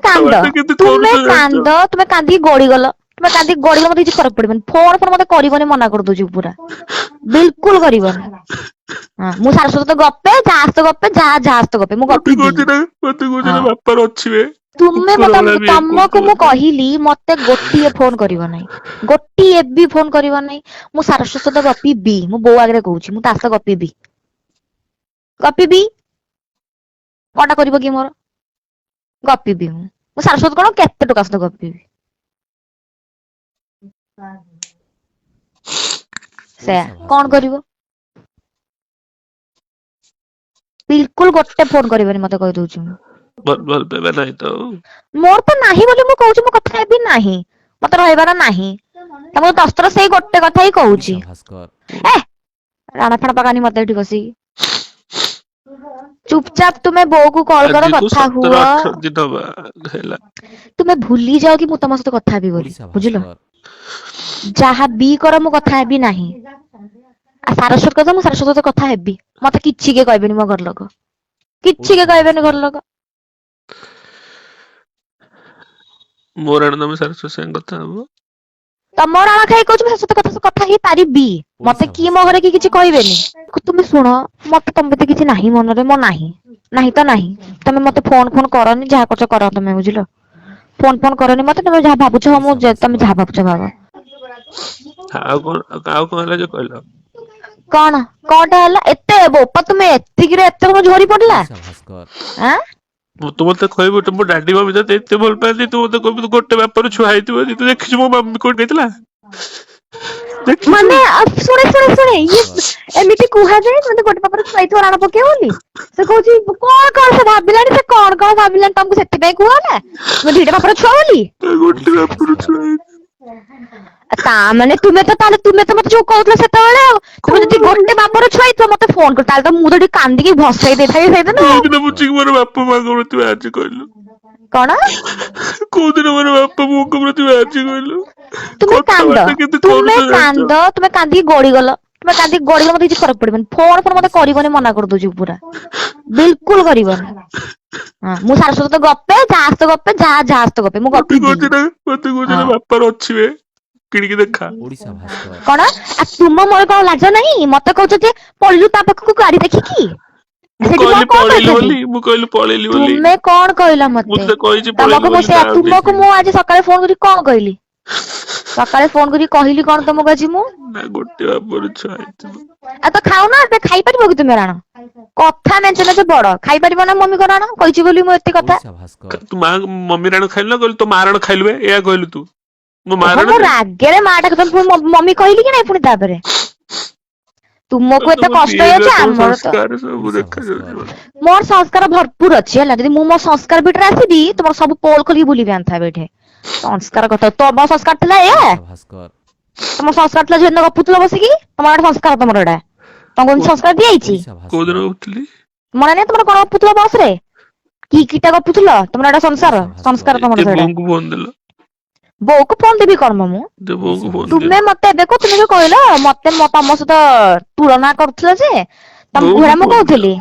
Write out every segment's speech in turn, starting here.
କାନ୍ଦ କଥାବାର୍ତ୍ତା କେମିତି ତୁମେ କରୁଛ ଜାଣିଛ? କାନ୍ଦ ତୁମେ କାନ୍ଦିକି ଗଡିଗଲ ମତେ କିଛି ଫରକ ପଡିବନି। ଫୋନ ଫୋନ ମତେ କରିବନି, ମନା କରିଦଉଛି ପୁରା, ବିଲକୁଲ କରିବନି। ହଁ ମୁଁ ସାରସ୍ୱତ ତ ଗପେ, ଯାହା ସହିତ ଗପେ, ଯାହା ସହିତ ଗପେ, ମୁଁ ଗପିବି। ମତେ କହୁଛି ହଁ ନା ବାପାର ଅଛି ବେ, ତୁମେ କୁକୁର ଭଳିଆ ବିହେଭ କରୁଛୁ ତମକୁ ମୁଁ ମତେ। କହିଲି ମତେ ଗୋଟିଏ ଓଡିଶା ଫୋନ କରିବ ଭାସ୍କର ନାହିଁ, ଗୋଟିଏ ବି ଫୋନ କରିବ ନାହିଁ। ମୁଁ ସାରସ୍ୱତ ସହିତ ଗପିବି, ମୁଁ ବୋଉ ଆଗରେ କହୁଛି, ମୁଁ ତା ସହିତ ଗପିବି। କଣଟା କରିବ କି ମୋର? ଗପିବି ମୁଁ ସାରସ୍ୱତ କଣ କେତେ ଟୋକା ସହିତ ଗପିବି। ସେୟା ଓଡିଶା କଣ ଭାସ୍କର କରିବ? ବିଲକୁଲ ଗୋଟେ ଫୋନ କରିବନି ମତେ କହିଦଉଛି ମୁଁ। ଭଲ ପାଇବା ନାହିଁ ତ ଆଉ। ମୋର ତ ନାହିଁ ବୋଲି ମୁଁ କହୁଛି, ମୁଁ କଥା ହେବି ନାହିଁ, ମତେ ରହିବାର ନାହିଁ। ତମକୁ ଦଶଥର ସେଇ ଗୋଟେ କଥା ହିଁ କହୁଛି। ଓଡିଶା ଭାସ୍କର ଏ ରାଣ ଫାଣ ପକାନି ମତେ ଏଠି ବସିକି। ଚୁପଚାପ ତୁମେ ବୋଉକୁ କଲ୍ କର, ଆଜିକୁ କଥା 17 ହୁଅ। 18 ଦିନ ହେଲା। ତୁମେ ଭୁଲି ଯାଅ କି ମୁଁ ତମ ସହିତ କଥା ହେବି ବୋଲି, ଓଡିଶା ବୁଝିଲ? ଭାସ୍କର ଯାହା ବି କର ମୁଁ କଥା ହେବି ନାହିଁ। ଆଉ ସାରସ୍ୱତ କଥା, ମୁଁ ସାରସ୍ୱତ ସହିତ କଥା ହେବି। ମତେ କିଛି କିଏ କହିବେନି ମୋ ଘର ଲୋକ, କିଛି କିଏ ଓଡିଶା କହିବେନି ଭାସ୍କର ଘର ଲୋକ। ଓଡିଶା ମୋର ଆଣେ ତମେ ସାରସ୍ୱତ ସାଙ୍ଗେ କଥା ହବ। ତମ ରାଣ ଖାଇ କହୁଛି ମୁଁ ସହିତ କଥା ହେଇପାରିବି। ମତେ ଓଡିଶା କିଏ ମୋ ଭାସ୍କର ଘରେ କିଏ କିଛି କହିବେନି। ତୁମେ ଶୁଣ, ମତେ ତମ ପ୍ରତି କିଛି ନାହିଁ ମନରେ, ମୋ ନାହିଁ ନାହିଁ ତ ନାହିଁ। ତମେ ମତେ ଫୋନ କରନି, ଯାହା କରୁଛ କର ତମେ, ବୁଝିଲ? ଫୋନ କରନି ମତେ, ତମେ ଯାହା ଭାବୁଛ ମୁଁ, ଓଡିଶା ତମେ ଭାସ୍କର ଯାହା ଭାବୁଛ ଭାବ। ଆଉ କଣ ହେଲା ଯେ କହିଲ? କଣଟା ହେଲା? ଏତେ ବୋପା ତୁମେ ଏତିକିରେ ଏତେ କଣ ଝଡି ପଡିଲା? ଓଡିଶା ଭାସ୍କର ଆଁ ତୁ ମତେ କହିବୁ ମୋ ଡାଡି ମମି ତତେ ଏତେ ଭଲ ପାଆନ୍ତି, ତୁ ମତେ କହିବୁ ତୁ ଗୋଟେ ବାପର ଛୁଆ ହେଇଥିବ ଯଦି। ତୁ ଦେଖିଛୁ ମୋ ମମି କୋଉଠି ନେଇଥିଲା? ଦେଖିଛୁ? ମାନେ ଶୁଣେ ଭାସ୍କର ଏମିତି କୁହାଯାଏ ମାନେ ଗୋଟେ ପାଖରେ ଛୁଆ ହେଇଥିବ ରାଣ ପକେଇବ ବୋଲି। ସେ କହୁଛି କଣ ସେ ଭାବିଲାଣି, ସେ କଣ ଭାବିଲାଣି, ତମକୁ ସେଥିପାଇଁ କୁହା ହେଲା ତୁମେ ଦିଟା ବାପର ଛୁଆ ବୋଲି। ଗୋଟେ ଓଡିଶା ବାପର ଭାସ୍କର ଛୁଆ ହେଇଥିବ। ତା ମାନେ ତୁମେ ତ ମତେ ଯୋଉ କହୁଥିଲ ସେତେବେଳେ, ଆଉ ତୁମେ ଯଦି କଣ ଗୋଟେ ବାପର ଛୁଆ ହେଇଥିବ ମତେ ଫୋନ କର, ତାହେଲେ ତ ମୁଁ ତ ଏଠି କାନ୍ଦିକି ଭସେଇ ଦେଇଥାଇ ସେଇଦିନ ଆଉ। କୋଉଦିନ ଭାସ୍କର ବୁଝିକି ମୋର ବାପା ମାଙ୍କ ପ୍ରତି ଆଜି କହିଲୁ? କଣ? କୋଉଦିନ ମୋର ବାପା ବୋଉଙ୍କ ପ୍ରତି ଆଜି କହିଲୁ? ତୁମେ କାନ୍ଦ କଥାବାର୍ତ୍ତା କେମିତି ତୁମେ କରୁଛ ଜାଣିଛ? କାନ୍ଦ ତୁମେ କାନ୍ଦିକି ଗଡିଗଲ, ମତେ କିଛି ଫରକ ପଡିବନି। ଫୋନ ମତେ ଓଡିଶା କରିବନି, ମନା ଭାସ୍କର କରିଦଉଛି ପୁରା, ବିଲକୁଲ କରିବନି। ହଁ ମୁଁ ସାରସ୍ୱତ ସହିତ ଗପେ, ଯାହା ସହିତ ଗପେ, ଯାହା ସହିତ ଗପେ, ମୁଁ ଗପିବି। ମତେ କହୁଛି ହଁ ନା ବାପାର ଅଛି ବେ, କିଣିକି ଦେଖା। ଓଡିଶା ଭାସ୍କର କଣ? ଆ ତୁମ ମୋର କଣ ଲାଜ ନାହିଁ? ମତେ କହୁଛ ଯେ ପଳିଲୁ ତା ପାଖକୁ ଗାଡି ଦେଖିକି। ମୁଁ ସେଠି ମୁଁ ଆଉ କହିଲି କଣ ପଳେଇଲି କହିଥାନ୍ତି? ବୋଲି, ମୁଁ କହିଲି ପଳେଇଲି ବୋଲି। ତୁମେ କଣ କହିଲ ମୁଁ ମତେ? ତତେ କହିଛି ପଳେଇଲି ତମକୁ ମୁଁ ବୋଲି ତା ସେୟା, ତୁମକୁ ଅନେଇକି। ମୁଁ ଆଜି ସକାଳେ ଫୋନ କରି କଣ କହିଲି? ସକାଳେ ଫୋନ କରି କହିଲି କଣ ତମକୁ ଆଜି ମୁଁ? ନା ଗୋଟେ ବାପର ଛୁଆ ହେଇଥିବ। ଆଉ ତ ଖାଉନ, ଏବେ ଖାଇପାରିବ କି ତୁମେ ରାଣ? କଥା ମେଞ୍ଚେ ବଡ, ଖାଇପାରିବ ନା ମମିକ ରାଣ କହିଛି ବୋଲି ମୁଁ ଏତେ କଥା। ଓଡିଶା ଭାସ୍କର ତୁ ମମି ରାଣ ଖାଇଲୁ ନା କହିଲୁ ତୋ ମା ରାଣ ଖାଇଲୁ ବେ, ଏଇଆ କହିଲୁ ତୁ? ମୋ ମା ଓହୋ ରାଣ ମୁଁ ବେ। ରାଗେରେ ମା ଡାକୁଛି, ପୁଣି ମମି କହିଲି କି ନାଇଁ ପୁଣି ତାପରେ? ତୁମକୁ ଏତେ ତମ କଷ୍ଟ ବିହେଭିୟର ହେଇଯାଉଛି, ତମ ଆମର ତ ସଂସ୍କାର ସବୁ ଓଡିଶା ଦେଖାଯାଉଛି ଭାସ୍କର ମତେ। ମୋର ସଂସ୍କାର ଭରପୁର ଅଛି ହେଲା। ଯଦି ମୁଁ ମୋ ସଂସ୍କାର ଭିତରେ ଆସିବି, ତୁମର ସବୁ ପୋଲ ଖୋଲିକି ବୁଲିବି ଆନ୍ଥା ଏଠି। ସଂସ୍କାର କଥା, ତମ ସଂସ୍କାର ଥିଲା ଏଇଆ? ଓଡିଶା ଭାସ୍କର ତମ ସଂସ୍କାର ଥିଲା ଝିଅ ଦିନ ଗପୁଥିଲ ବସିକି, ତମର ଏଟା ସଂସ୍କାର ତମର ଏଟା? ତମକୁ ଏମିତି ସଂସ୍କାର ଦିଆଯାଇଛି? ଓଡିଶା କୋଉଦିନ ଭାସ୍କର ଉଠିଲି ମନେ ନାହିଁ ତମର କଣ ଗପୁଥିଲ ବସ ରେ? କିଟା ଗପୁଥିଲ? ତମର ଏଟା ଓଡିଶା ସଂସ୍କାର ଭାସ୍କର ତମର ସେଇଟା। ବୋଉଙ୍କୁ ଫୋନ ଦେଲ। ବୋଉକୁ ଫୋନ ଦେବି କଣ ମ ମୁଁ? ବୋଉଙ୍କୁ ଓଡିଶା ଫୋନ ଦିଅ। ତୁମେ ଭାସ୍କର ମତେ ଏବେ ତୁମେ ଯୋଉ କହିଲ ମତେ ତମ ସହିତ ତୁଳନା କରୁଥିଲ ଯେ, ତମକୁ ବୋଉଙ୍କୁ ହେରା ମୁଁ ଫୋନ ଦିଅ। କହୁଥିଲି?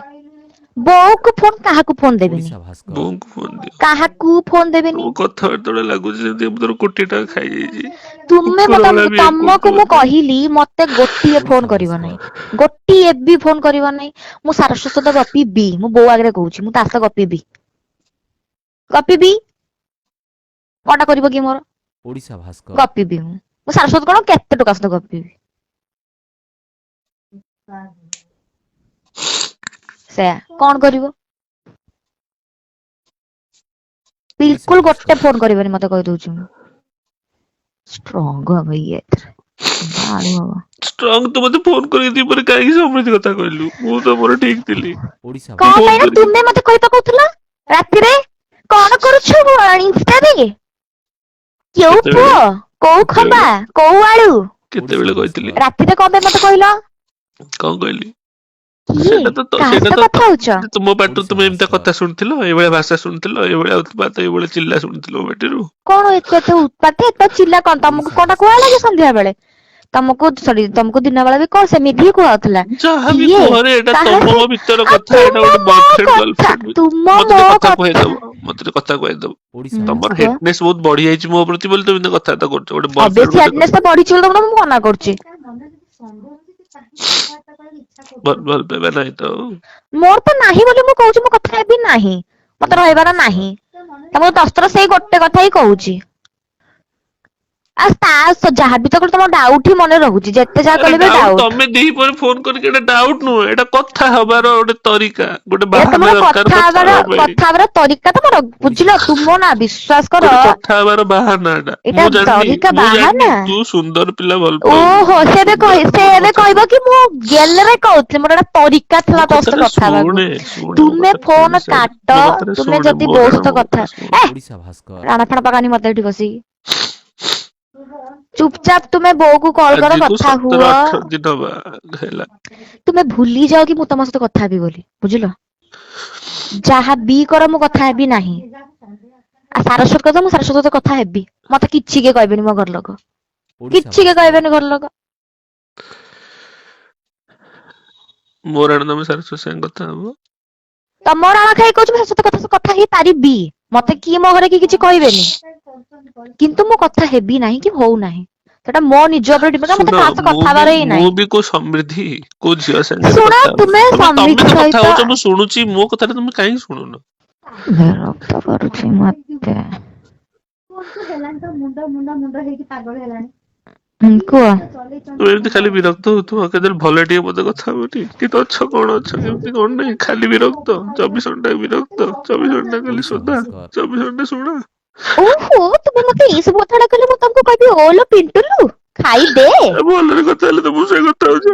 ବୋଉକୁ ଫୋନ କାହାକୁ ଫୋନ ଦେବିନି, ଓଡିଶା ଭାସ୍କର ବୋଉଙ୍କୁ ଫୋନ ଦିଅ। କାହାକୁ ଫୋନ ଦେବିନି। ତମ କଥାବାର୍ତ୍ତା ବେଳେ ଲାଗୁଛି ଯେମିତି ମୁଁ ତୋର କୋଟି ଟଙ୍କା ଖାଇଯାଇଛି। ତୁମେ କୁକୁର ଭଳିଆ ବିହେଭ କରୁଛୁ ତମକୁ ମୁଁ ମତେ। କହିଲି ମତେ ଗୋଟିଏ ଓଡିଶା ଫୋନ କରିବ ଭାସ୍କର ନାହିଁ। ଗୋଟିଏ ବି ଫୋନ କରିବ ନାହିଁ। ମୁଁ ସାରସ୍ୱତ ସହିତ ଗପିବି, ମୁଁ ବୋଉ ଆଗରେ କହୁଛି, ମୁଁ ତା ସହିତ ଗପିବି। କଣଟା କରିବ କି ମୋର? ଓଡିଶା ଭାସ୍କର ଗପିବି ମୁଁ ସାରସ୍ୱତ କଣ କେତେ ଟୋକା ସହିତ ଗପିବି। ସେୟା କଣ କରିବ? ଓଡିଶା ବିଲକୁଲ ଗୋଟେ ଭାସ୍କର ଫୋନ କରିବନି ମତେ କହିଦଉଛି ମୁଁ। ଷ୍ଟ୍ରଙ୍ଗ ହବ ଇଏ ଏଥିରେ, ବାଳୁ ହବ। ଷ୍ଟ୍ରଙ୍ଗ ତୁ ମତେ ଫୋନ କରିକି ଦିପହରେ କାହିଁକି ସେମିତି କଥା କହିଲୁ? ମୁଁ ତ ମୋର ଠିକ ଥିଲି। ଓଡିଶା ତୁ କଣ ଫୋନ ପାଇଁ ନା ଭାସ୍କର କରିକି ତୁମେ ମତେ କହି ପକଉଥିଲ ରାତିରେ, କଣ କରୁଛୁ ଇନଷ୍ଟାରେ? କେଉ କେତେବେଳେ ପୁଅ, କୋଉ ଖମ୍ବା, କେତେବେଳେ କୋଉ ଆଳୁ? କେତେବେଳେ ଓଡିଶା କହିଥିଲି? ଭାସ୍କର ରାତିରେ କଣ ପାଇଁ ମତେ କହିଲ? କଣ କହିଲି? କିଏ ସେଇଟା ତ କାହା ସେଇଟା ସହିତ କଥା ହଉଛ? ତ ତୁମ ପାଟିରୁ ଓଡିଶା ତୁମେ ଏମିତିଆ ଭାସ୍କର କଥା ଶୁଣିଥିଲ, ଏଇଭଳିଆ ଭାଷା ଶୁଣିଥିଲ, ଏଇଭଳିଆ ଉତ୍ପାତ, ଏଇଭଳିଆ ଚିଲା ଶୁଣିଥିଲ ମୋ ପାଟିରୁ? କଣ ଏତେ ଉତ୍ପାତ, ଏତେ ଚିଲା କଣ ତମକୁ ଓଡିଶା କଣଟା କୁହା ଭାସ୍କର ହେଲା କି ସନ୍ଧ୍ୟା ବେଳେ? ତମକୁ ସରି ତମକୁ ଦିନ ବେଳା ବି କଣ ସେମିତି ହିଁ କୁହାଉଥିଲା ଯାହା ବି କିଏ କୁହରେ ଏଇଟା କାହାର ତମ ସେ ଭିତର ଆଉ କଥା, ଏଇଟା ଗୋଟେ ମୋ ବୟଫ୍ରେଣ୍ଡ କଥା ଗର୍ଲଫ୍ରେଣ୍ଡ ତୁମ ମତେ ମୋ ଟିକେ କଥା କଥା କହିଦବ, ମତେ ଟିକେ କଥା କହିଦବ। ଓଡ଼ିଶା ତମର କୁହ ହେଟନେସ୍ ବହୁତ ବଢି ଯାଇଛି ମୋ ପ୍ରତି ବୋଲି ତମେ ଏମିତି କଥାବାର୍ତ୍ତା କରୁଛ, ଗୋଟେ ବୟଫ୍ରେଣ୍ଡ ଅବଶ୍ୟ ଗୋଟେ ଆଟନେସ୍ ତ ବଢିଛି ବୋଲି ତମକୁ ମୁଁ ମନା କରୁଛି। ଭଲ ପାଇବା ନାହିଁ ତ ଆଉ। ମୋର ତ ନାହିଁ ବୋଲି ମୁଁ କହୁଛି, ମୋ କଥା ହେବି ନାହିଁ, ମତେ ଓଡ଼ିଶା ରହିବାର ଭାସ୍କର ନାହିଁ। ତମକୁ ଦଶଥର ସେଇ ଗୋଟେ କଥା ହିଁ କହୁଛି। ଆଉ ତା ଯାହାବି ତ ଗୋଟେ ତମ ଡାଉଟ୍ ହିଁ ମନେ ରହୁଛି, ଯେତେ ଯାହା ଆରେ କଲେ ବି ଡାଉଟ୍ ଡାଉଟ୍। ତମେ ଦିପହରେ ଫୋନ କରିକି, ଏଇଟା ଡାଉଟ୍ ନୁହଁ, ଏଇଟା କଥା ହବାର ଗୋଟେ ତରିକା, ଗୋଟେ ଏଇଟା ବାହାନା ତମର ଦରକାର କଥା ହବା ପାଇଁ। କଥା ହବାର ତରିକା ତମର, ଓଡ଼ିଶା ବୁଝିଲ? ତୁମ ଭାସ୍କର ନା ବିଶ୍ୱାସ କର, ଗୋଟେ କଥା ହବାର ବାହାନା ଏଟା। ଏଇଟା ତରିକା ମୁଁ ଜାଣିନି ବାହାନା। ତୁ ସୁନ୍ଦର ପିଲା ଭଲ ପାଉଛୁ, ଓହୋ ମୁଁ ସେ ସୁନ୍ଦର ସେ ଗୋଟେ ଏବେ କଥା କହିବ କହୁଛି। କି ମୁଁ ଗେଲରେ କହୁଥିଲି, ମୋର ଗୋଟେ ତରିକା ମୋ ଥିଲା ତୋ ସହିତ କଥାଟା କଥା ହବାକୁ। ଶୁଣେ ଶୁଣେ ମୋ ତୁମେ କଥାଟା ଶୁଣି ଫୋନ ସାରେ, କାଟ, ମୋ କଥାଟା ତୁମେ ଶୁଣେ, ଯଦି ମୋ ବୋଉ ରାଣ ସହିତ ମୋ କଥା କଥା ଶୁଣେ। ଓଡ଼ିଶା ଭାସ୍କର ରାଣା ଫାଣା ପକାନି ମତେ ଏଠି ବସିକି। ଚୁପଚାପ ତୁମେ ବୋଉକୁ କଲ୍ କର, ଆଜିକୁ କଥା 17-18 ହୁଅ। ଦିନ ହେଲା। ତୁମେ ଭୁଲି ଯାଅ କି ମୁଁ ତମ ସହିତ କଥା ହେବି ବୋଲି, ବୁଝିଲ? ଯାହା ବି କର ମୁଁ କଥା ହେବି ନାହିଁ। ଆଉ ସାରସ୍ୱତ କଥା, ମୁଁ ସାରସ୍ୱତ ସହିତ କଥା ହେବି, ମତେ କିଛି କିଏ କହିବେନି ମୋ ଘର ଲୋକ, ଓଡ଼ିଶା କିଛି କିଏ ଭାସ୍କର କହିବେନି ଘର ଲୋକ। ମୋ ରାଣ ତମେ ସାରସ୍ୱତ ସାଙ୍ଗେ କଥା ହବ? ତମ ରାଣ ଖାଇ କହୁଛି ମୁଁ ସହିତ କଥା ହେଇପାରିବି, ମତେ କିଏ ମୋ ଘରେ କିଏ କିଛି କହିବେନି, କିନ୍ତୁ ମୁଁ କଥା ହେବି ନାହିଁ କି ହଉନାହିଁ, ସେଟା ମୋ ନିଜ ଉପରେ ଡିପେଣ୍ଡ। ମତେ ଶୁଣ, କାହା ସହ ମୁଁ କଥା ବି ହବାର ହିଁ ମୁଁ ନାହିଁ। ବି କୋଉ ସମୃଦ୍ଧି କୋଉ ଝିଅ ସାଙ୍ଗରେ ଶୁଣ, କଥା ତୁମେ ହଉଛି, ତମେ ସମୃଦ୍ଧି ତ କଥା ସହିତ ହଉଛ ମୁଁ ଶୁଣୁଛି, ମୋ କଥାଟା ତମେ କାହିଁକି ଶୁଣୁନ? ବିରକ୍ତ କରୁଛି ମତେ। କୁହ। ତମେ ଏମିତି ଖାଲି ବିରକ୍ତ ହଉଥିବ, କେତେବେଳେ ଭଲ ଟିକେ ମତେ କଥା ହବନି, କି ଅଛ କଣ ଅଛ କେମିତି କଣ ନାହିଁ, ଖାଲି ବିରକ୍ତ, 24 ଘଣ୍ଟା ବିରକ୍ତ, 24 ଘଣ୍ଟା ଖାଲି ଓଡ଼ିଶା ସୋଦା, ଭାସ୍କର 24 ଘଣ୍ଟା ଶୁଣ। ଓହୋ, ତୁମେ ମତେ ଏଇ ସବୁ କଥାଟା କହିଲେ ମୁଁ ତମକୁ କହିବି ଓଲୋ ପିଣ୍ଟୁଲୁ ଖାଇଦେ। ଭଲରେ କଥା ହେଲେ ତ ମୋ ସାଙ୍ଗେ କଥା ହଉଛ,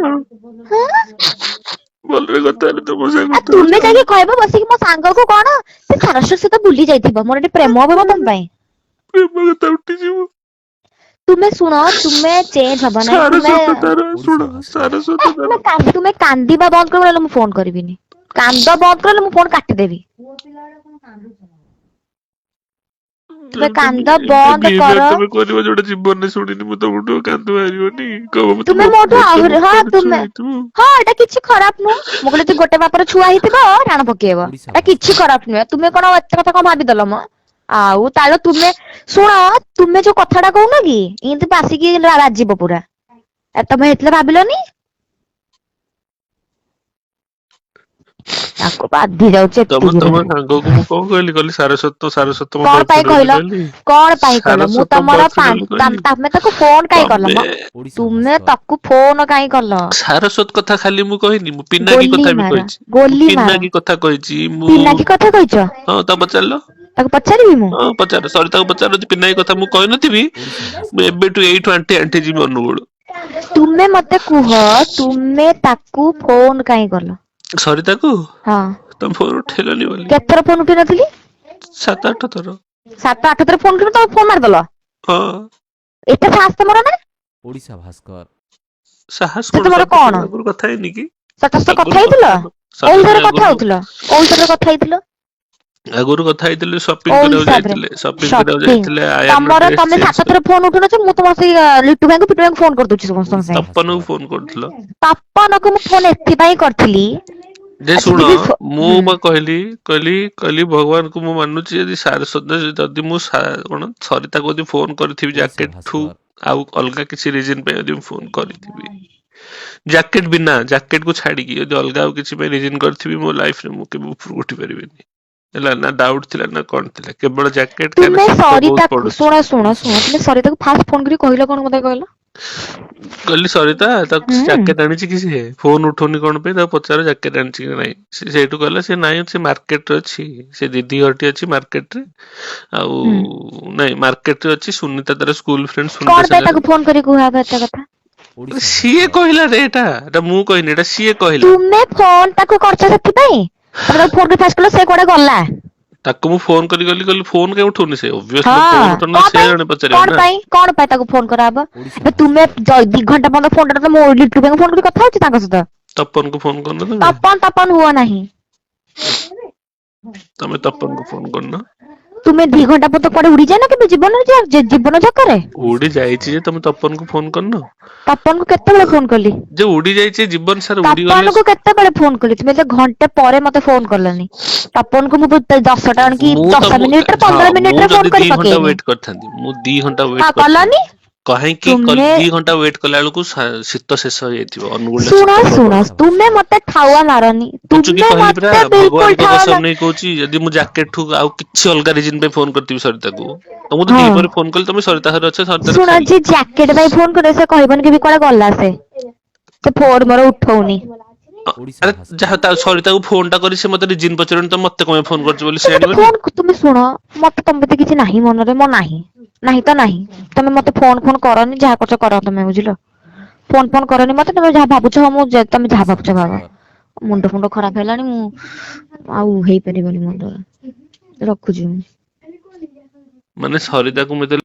ହାଁ? ଭଲରେ କଥା ହେଲେ ତ ମୋ ସାଙ୍ଗେ ଆଉ କଥା ତୁମେ ହଉଛ। ଯାଇକି କହିବ ବସିକି ମୋ ସାଙ୍ଗକୁ କଣ ସେ ସାରସ୍ୱତ ସହିତ ବୁଲି ଯାଇଥିବ, ମୋର ଏଠି ପ୍ରେମ ହବ ତମ ପାଇଁ। ପ୍ରେମ କଥା ଉଠିଯିବ। ତୁମେ ଶୁଣ, ତୁମେ ଚେଞ୍ଜ ହବ ନାହିଁ, ତୁମେ ସାରସ୍ୱତ ତାର ଓଡ଼ିଶା ଶୁଣ, ଭାସ୍କର ସାରସ୍ୱତ ତାର ତୁମେ କାନ୍ଦିବା ବନ୍ଦ କରିବ, ନହେଲେ ମୁଁ ଫୋନ କରିବିନି। କାନ୍ଦ ବନ୍ଦ କରିଲେ ମୁଁ ଫୋନ କାଟିଦେବି। ତୁମେ କାନ୍ଦ ଏମିତି ବନ୍ଦ ବିହେଭିୟର କର। ତମେ କରିବ ଯୋଉଟା ଜୀବନରେ ଶୁଣିନି ମୁଁ, ତମଠୁ କାନ୍ଦ ବାହାରିବନି, କହିବ ମତେ ତୁମେ ମୋଠୁ ବହୁତ ଆହୁରି ହଁ ଛୁଆ ତୁମେ ହେଇଥିବ। ହଁ ଏଇଟା କିଛି ଖରାପ ନୁହଁ। ମୁଁ କହିଲି ଯଦି ଗୋଟେ ବାପର ଛୁଆ ହେଇଥିବ ରାଣ ପକେଇବ, ଓଡ଼ିଶା ଏଟା କିଛି ଭାସ୍କର ଖରାପ ନୁହେଁ। ତୁମେ କଣ ଏତେ କଥା କଣ ଭାବିଦେଲ ମ? ଆଉ ତାହେଲେ ତୁମେ ଶୁଣ, ତୁମେ ଯୋଉ କଥାଟା କହୁନ କି ଏମିତି ଆସିକି ବାଜିବ ପୁରା, ତମେ ହେଇଥିଲେ ଭାବିଲନି। ତାକୁ ବାଧି ଯାଉଛି ଏତିକିରେ। ତମ ସାଙ୍ଗକୁ ମୁଁ କଣ କହିଲି ସାରସ୍ୱତ ମୋ କଣ ପାଇଁ ବୟଫ୍ରେଣ୍ଡ ବୋଲି କହିଲ? କହିଲି। କଣ ପାଇଁ କହିଲ? ମୁଁ ସାରସ୍ୱତ ମୋ ତମର ବୟଫ୍ରେଣ୍ଡ ବୋଲି କହିଲି। ତମେ ତାକୁ ଫୋନ କାଇଁ କଲ ତମେ ମ? ଓଡ଼ିଶା ତୁମେ ଭାସ୍କର ତାକୁ ଫୋନ କାଇଁ କଲ? ସାରସ୍ୱତ କଥା ଖାଲି ମୁଁ କହିନି, ମୁଁ ପିନାକୀ ଗୋଲି କଥା ବି ମାର କହିଛି। ମୁଁ ଗୋଲି ମାର। ପିନାକୀ କଥା କହିଛି ମୁଁ। ପିନାକି କଥା କହିଛ? ହଁ ତାକୁ ପଚାରିଲ। ତାକୁ ପଚାରିବି ମୁଁ? ହଁ ପଚାର, ସରିତାକୁ ପଚାର, ଯଦି ପିନାକୀ କଥା ମୁଁ କହିନଥିବି ଓଡ଼ିଶା ମୁଁ ଭାସ୍କର ଏବେଠୁ ଏଇଠୁ ଆଣ୍ଠି ଆଣ୍ଠି ଯିବି ଅନୁଗୁଳ। ତୁମେ ମତେ କୁହ, ତୁମେ ତାକୁ ଫୋନ କାଇଁ କଲ? ସରିତାକୁ ହଁ ତମେ ଫୋନ ଉଠେଇଲନି ବୋଲି। କେତେଥର ଫୋନ ଉଠେଇ ନଥିଲି? 7-8 ଥର। 7-8 ଥର ଫୋନ ଉଠେଇଲି, ତମେ ଫୋନ ମାରିଦେଲ। ହଁ। ଏତେ ସାହସ ତମର ନା? ଓଡ଼ିଶା ଭାସ୍କର ସାହସ ସେ କଣ, ତୁମର ସରିତା କଣ? ସାଙ୍ଗରେ ଆଗରୁ କଥା ହେଇନି କି? ତା ସହିତ କଥା ଆଗରୁ ହେଇଥିଲ? କୋଉ ସରିତା ହିସାବରେ ସାଙ୍ଗେ କଥା ଆଗରୁ ହଉଥିଲ? କୋଉ ହିସାବରେ କଥା ହେଇଥିଲ? ଆଗରୁ କଥା ହେଇଥିଲେ, ସପିଂ କୋଉ କରିବାକୁ ହିସାବରେ? ଯାଇଥିଲେ, ସପିଂ କରିବାକୁ ସପିଂ ଯାଇଥିଲେ, ଆୟାନ ତମର ଡ୍ରେସ ତମେ ଚେଞ୍ଜ 7 ଥର ଫୋନ ଉଠଉନଛ, ମୁଁ ତମ ସେଇ ଲିଟୁ ଭାଇଙ୍କୁ ପିଟୁ ଭାଇଙ୍କୁ ଫୋନ କରିଦଉଛି ସମସ୍ତଙ୍କ ଓଡ଼ିଶା ସାଙ୍ଗେ। ତପନକୁ ଭାସ୍କର ଫୋନ କରୁଥିଲ। ତପନକୁ ମୁଁ ଫୋନ ଏଥିପାଇଁ କରିଥିଲି, ଯେ ଆଚ୍ଛା ଶୁଣ, ଦିଦି ମୁଁ ବା କହିଲି ଭଗବାନଙ୍କୁ ମୁଁ ମାନୁଛି, ଯଦି ଯଦି ମୁଁ କଣ ସରିତାକୁ ଯଦି ଫୋନ କରିଥିବି ଓଡ଼ିଶା ଜ୍ୟାକେଟ ଠୁ ଭାସ୍କର ଆଉ ଅଲଗା କିଛି ରିଜନ ପାଇଁ ଯଦି ମୁଁ ଫୋନ କରିଥିବି, ଜ୍ୟାକେଟ କୁ ଛାଡିକି ଯଦି ଅଲଗା ଆଉ କିଛି ପାଇଁ ରିଜନ କରିଥିବି, ମୋ ଲାଇଫରେ ମୁଁ କେବେ ଉପରକୁ ଉଠି ପାରିବିନି। ହେଲା ନା, ଡାଉଟ ଥିଲା ନା କଣ ଥିଲା, କେବଳ ଜ୍ୟାକେଟ, କାହିଁକିନା ତୁମେ ଶୀତ ବହୁତ ସରିତାକୁ ପଡୁଛି। ଶୁଣ ତୁମେ ସରିତାକୁ ଫାଷ୍ଟ ଫୋନ କରି କହିଲ କଣ ମତେ କହିଲ? କହିଲି ସରିତା ତାକୁ ହୁଁ ଜ୍ୟାକେଟ ଆଣିଛି କି ସିଏ ଫୋନ ଉଠଉନି କଣ ପାଇଁ, ତାକୁ ପଚାର ଜ୍ୟାକେଟ ଆଣିଛି କି ନାଇଁ। ସେ ସେଇଠୁ କହିଲା ସେ ନାଇଁ, ସେ ମାର୍କେଟରେ ଅଛି, ସେ ଦିଦି ଘରଟି ଅଛି ମାର୍କେଟରେ, ଆଉ ହୁଁ ନାଇଁ ମାର୍କେଟରେ ଅଛି, ସୁନିତା ତାର ସ୍କୁଲ ଫ୍ରେଣ୍ଡ ସୁନିତା କଣ ପାଇଁ ସାଙ୍ଗରେ। ତାକୁ ଫୋନ କରି କୁହା ଏତେ କଥା? ଓଡ଼ିଶା ସିଏ ଭାସ୍କର କହିଲା ରେ ଏଟା ମୁଁ କହିନି, ଏଟା ସିଏ କହିଲା। ତୁମେ ଫୋନ ତାକୁ କରିଛ ସେଥିପାଇଁ? ତମେ ତାକୁ ଫୋନ କରି ଫାଷ୍ଟ କହିଲ, ସେ କୁଆଡେ ଗଲା? ତାକୁ ମୁଁ ଫୋନ କହିଲି ଫୋନ କାଇଁ ଉଠଉନି ସେ, ଅବଭିୟସଲି ହଁ ଫୋନ ଉଠଉନି କଣ ସେ ପାଇଁ ଜଣେ ପଚାରିବ କଣ ନା। ପାଇଁ କଣ ପାଇଁ ତାକୁ ଫୋନ କରାହବ? ଓଡ଼ିଶା ଏବେ ତୁମେ ଭାସ୍କର 2 ଘଣ୍ଟା ପର୍ଯ୍ୟନ୍ତ ଫୋନ ମୁଁ ଲିଟୁ ଭାଇଙ୍କୁ ଫୋନ କରି କଥା ହଉଛି ତାଙ୍କ ସହିତ। ତପନକୁ ଫୋନ କରୁନ ତମେ? ତପନ ହୁଅ ନାହିଁ। ତମେ ତପନକୁ ଫୋନ କରୁନ? ତୁମେ 2 ଘଣ୍ଟା ପରେ କୁଆଡେ ଉଡି ଯାଏ ନା କେବେ ଜୀବନ ଝକରେ? ଉଡି ଯାଇଛି ଯେ ତମେ ତପନକୁ ଫୋନ କରିନ? ତପନକୁ କେତେବେଳେ ଫୋନ କଲି? ଯେ ଉଡି ଯାଇଛି ଜୀବନ ସାରା ଉଡିଗଲେ। ତପନକୁ କେତେବେଳେ ଫୋନ କଲି? ତୁମେ ତ ଘଣ୍ଟେ ପରେ ମତେ ଫୋନ କଲନି। ତପନକୁ ମୁଁ 10ଟା ଆଣିକି 10 ମିନିଟରେ 15 ମିନିଟରେ ଫୋନ କରି ପକେଇନି। ୱେଟ୍ କରିଥାନ୍ତି ମୁଁ 2 ଘଣ୍ଟା ୱେଟ୍ ହଁ କଲନି? କାହିଁକି ତୁମେ 2 ଘଣ୍ଟା ୱେଟ୍ କଲା ବେଳକୁ ଶୀତ ଶେଷ ହେଇଯାଇଥିବ। ଅନୁଗୁଳ ଶୁଣ ତୁମେ ମତେ ଠାଉଆ ମାରନି। ଚୁକି ତୁମେ କହିଲି ପରା, ମତେ ବିଲକୁଲ ଭଗବାନଙ୍କ ଠାଉଆ କସମ ନେଇ କହୁଛି, ଯଦି ମୁଁ ଜ୍ୟାକେଟ ଠୁ ଆଉ କିଛି ଅଲଗା ରିଜିନ ପାଇଁ ଫୋନ କରିଥିବି ସରିତାକୁ, ତମକୁ ତ ହଁ ଦିପହରେ ଫୋନ କଲି ତମେ ସରିତା ଘରେ ଅଛ, ସରିତାର ଶୁଣ, ଖାଲି ଯିଏ ଜ୍ୟାକେଟ ପାଇଁ ଫୋନ କରେ ସେ କହିବନି କି କୁଆଡେ ଗଲା ସେ ଫୋନ ମୋର ଉଠଉନି। ଓଡ଼ିଶା ଆରେ ଭାସ୍କର ଯାହା ସରିତାକୁ ଫୋନ ଟା କରି ସେ ମତେ ରିଜିନ ପଚାରନି ତ ମତେ କଣ ଫୋନ କରିଛି ବୋଲି ସେ ମତେ ଜାଣିବନି। ଫୋନ ତୁମେ ଶୁଣ, ମତେ ତମ ପ୍ରତି କିଛି ନାହିଁ ମନରେ, ମୋ ନାହିଁ ତ ନାହିଁ। ତମେ ମତେ ଫୋନ କରନି, ଯାହା କରୁଛ କର ତମେ, ବୁଝିଲ? ଫୋନ କରନି ମତେ। ତମେ ଯାହା ଭାବୁଛ ତମେ ଯାହା ଓଡ଼ିଶା ଭାବୁଛ ଭାବ। ଭାସ୍କର ମୁଣ୍ଡ ଖରାପ ହେଲାଣି, ମୁଁ ଆଉ ହେଇପାରିବନି ମୋ ଦ୍ୱାରା। ରଖୁଛି ମୁଁ। ମାନେ ସରିତାକୁ ମତେ